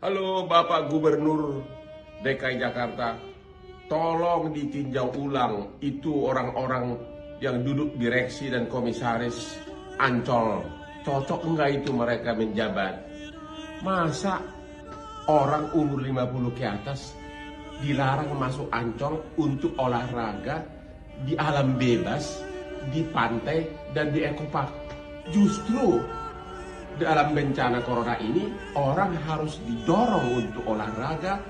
Halo Bapak Gubernur DKI Jakarta, tolong ditinjau ulang itu orang-orang yang duduk direksi dan komisaris Ancol. Cocok enggak itu mereka menjabat? Masa orang umur 50 ke atas dilarang masuk Ancol untuk olahraga di alam bebas, di pantai dan di ekopark? Justru dalam bencana corona ini, orang harus didorong untuk olahraga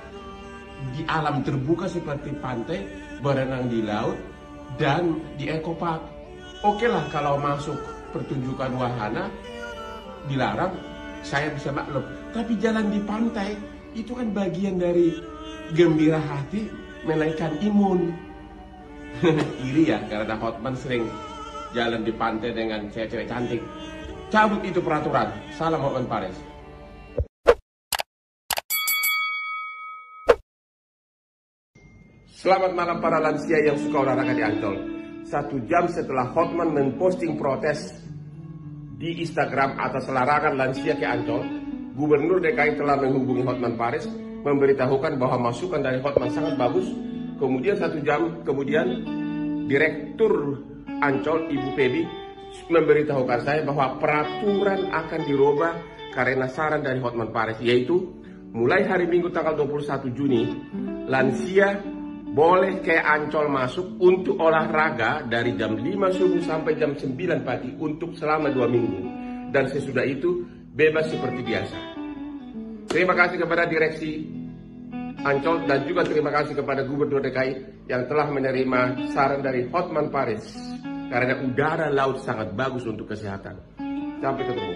di alam terbuka seperti pantai, berenang di laut, dan di ekopark. Oke lah kalau masuk pertunjukan wahana dilarang, saya bisa maklum. Tapi jalan di pantai, itu kan bagian dari gembira hati, menaikkan imun. Iri ya, karena Hotman sering jalan di pantai dengan cewek-cewek cantik. Cabut itu peraturan. Salam Hotman Paris. Selamat malam para lansia yang suka olahraga di Ancol. 1 jam setelah Hotman memposting protes di Instagram atas larangan lansia ke Ancol, Gubernur DKI telah menghubungi Hotman Paris, memberitahukan bahwa masukan dari Hotman sangat bagus. Kemudian 1 jam kemudian, Direktur Ancol Ibu Pebi memberitahukan saya bahwa peraturan akan dirubah karena saran dari Hotman Paris, yaitu mulai hari Minggu tanggal 21 Juni, lansia boleh ke Ancol masuk untuk olahraga dari jam 5 subuh sampai jam 9 pagi untuk selama 2 minggu. Dan sesudah itu bebas seperti biasa. Terima kasih kepada direksi Ancol dan juga terima kasih kepada Gubernur DKI yang telah menerima saran dari Hotman Paris. Karena udara laut sangat bagus untuk kesehatan. Sampai ketemu.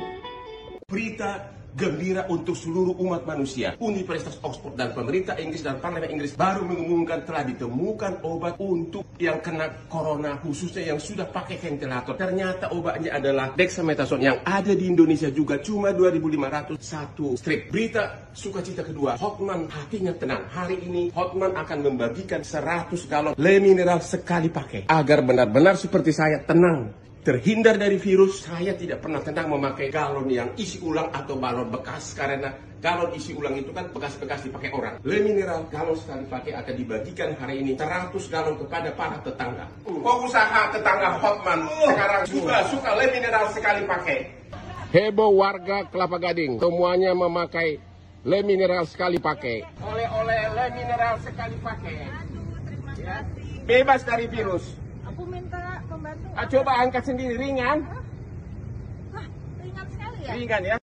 Berita gembira untuk seluruh umat manusia. Universitas Oxford dan pemerintah Inggris dan Parlemen Inggris baru mengumumkan telah ditemukan obat untuk yang kena corona, khususnya yang sudah pakai ventilator. Ternyata obatnya adalah dexamethasone yang ada di Indonesia juga, cuma 2.500 satu strip. Berita sukacita kedua, Hotman hatinya tenang. Hari ini Hotman akan membagikan 100 galon le mineral sekali pakai agar benar-benar seperti saya tenang, terhindar dari virus. Saya tidak pernah tenang memakai galon yang isi ulang atau balon bekas, karena galon isi ulang itu kan bekas-bekas dipakai orang. Le mineral galon sekali pakai akan dibagikan hari ini 100 galon kepada para tetangga. Pengusaha tetangga Hotman sekarang juga suka le mineral sekali pakai. Heboh warga Kelapa Gading, semuanya memakai le mineral sekali pakai. Oleh-oleh le mineral sekali pakai. Ya. Bebas dari virus. Aku minta pembantu. Coba angkat sendiri, ringan. Wah, ringan sekali ya? Ringan ya.